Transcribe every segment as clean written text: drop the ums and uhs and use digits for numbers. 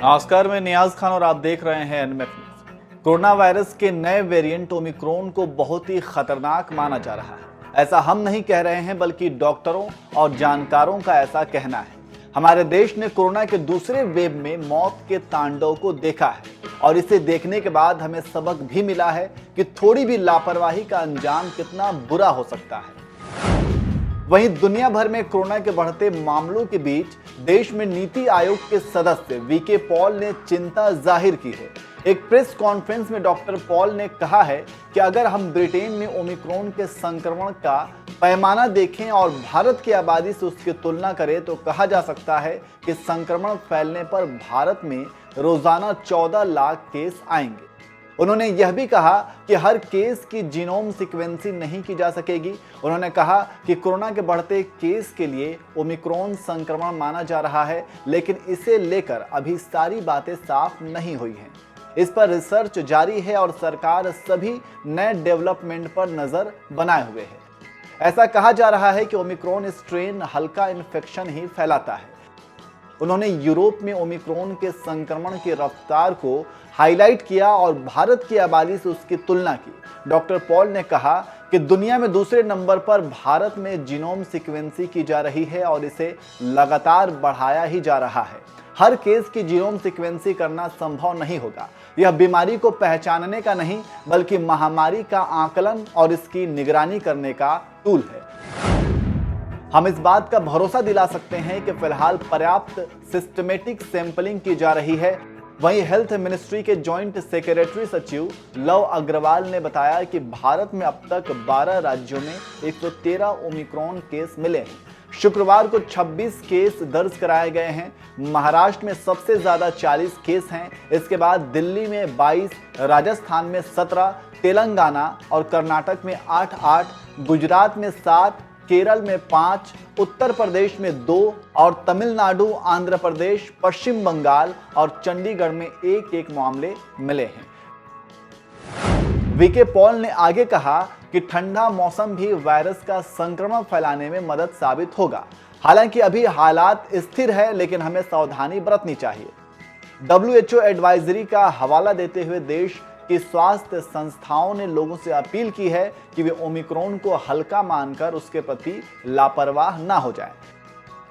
नमस्कार, मैं नियाज खान और आप देख रहे हैं एनएमएफ न्यूज। कोरोना वायरस के नए वेरिएंट ओमिक्रॉन को बहुत ही खतरनाक माना जा रहा है। ऐसा हम नहीं कह रहे हैं, बल्कि डॉक्टरों और जानकारों का ऐसा कहना है। हमारे देश ने कोरोना के दूसरे वेव में मौत के तांडव को देखा है और इसे देखने के बाद हमें सबक भी मिला है कि थोड़ी भी लापरवाही का अंजाम कितना बुरा हो सकता है। वहीं दुनिया भर में कोरोना के बढ़ते मामलों के बीच देश में नीति आयोग के सदस्य वीके पॉल ने चिंता जाहिर की है। एक प्रेस कॉन्फ्रेंस में डॉक्टर पॉल ने कहा है कि अगर हम ब्रिटेन में ओमिक्रॉन के संक्रमण का पैमाना देखें और भारत की आबादी से उसकी तुलना करें तो कहा जा सकता है कि संक्रमण फैलने पर भारत में रोजाना 14 लाख केस आएंगे। उन्होंने यह भी कहा कि हर केस की जीनोम सीक्वेंसिंग नहीं की जा सकेगी। उन्होंने कहा कि कोरोना के बढ़ते केस के लिए ओमिक्रॉन संक्रमण माना जा रहा है, लेकिन इसे लेकर अभी सारी बातें साफ नहीं हुई हैं। इस पर रिसर्च जारी है और सरकार सभी नए डेवलपमेंट पर नजर बनाए हुए है। ऐसा कहा जा रहा है कि ओमिक्रॉन स्ट्रेन हल्का इन्फेक्शन ही फैलाता है। उन्होंने यूरोप में ओमिक्रॉन के संक्रमण की रफ्तार को हाईलाइट किया और भारत की आबादी से उसकी तुलना की। डॉक्टर पॉल ने कहा कि दुनिया में दूसरे नंबर पर भारत में जीनोम सीक्वेंसिंग की जा रही है और इसे लगातार बढ़ाया ही जा रहा है। हर केस की जीनोम सीक्वेंसिंग करना संभव नहीं होगा। यह बीमारी को पहचानने का नहीं, बल्कि महामारी का आकलन और इसकी निगरानी करने का टूल है। हम इस बात का भरोसा दिला सकते हैं कि फिलहाल पर्याप्त सिस्टमेटिक सैंपलिंग की जा रही है। वहीं हेल्थ मिनिस्ट्री के जॉइंट सेक्रेटरी सचिव लव अग्रवाल ने बताया कि भारत में अब तक 12 राज्यों में 113 ओमिक्रॉन केस मिले हैं। शुक्रवार को 26 केस दर्ज कराए गए हैं। महाराष्ट्र में सबसे ज्यादा 40 केस हैं। इसके बाद दिल्ली में 22, राजस्थान में 17, तेलंगाना और कर्नाटक में 8-8, गुजरात में 7, केरल में 5, उत्तर प्रदेश में 2 और तमिलनाडु, आंध्र प्रदेश, पश्चिम बंगाल और चंडीगढ़ में 1-1 मामले मिले हैं। वीके पॉल ने आगे कहा कि ठंडा मौसम भी वायरस का संक्रमण फैलाने में मदद साबित होगा। हालांकि अभी हालात स्थिर है, लेकिन हमें सावधानी बरतनी चाहिए। WHO एडवाइजरी का हवाला देते हुए देश कि स्वास्थ्य संस्थाओं ने लोगों से अपील की है कि वे ओमिक्रॉन को हल्का मानकर उसके प्रति लापरवाह ना हो जाएं,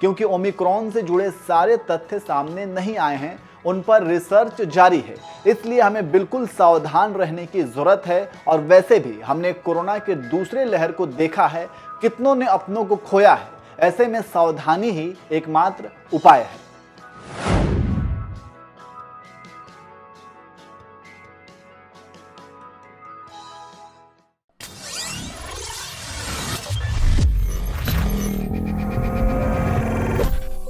क्योंकि ओमिक्रॉन से जुड़े सारे तथ्य सामने नहीं आए हैं, उन पर रिसर्च जारी है। इसलिए हमें बिल्कुल सावधान रहने की जरूरत है। और वैसे भी हमने कोरोना के दूसरे लहर को देखा है, कितनों ने अपनों को खोया है। ऐसे में सावधानी ही एकमात्र उपाय है।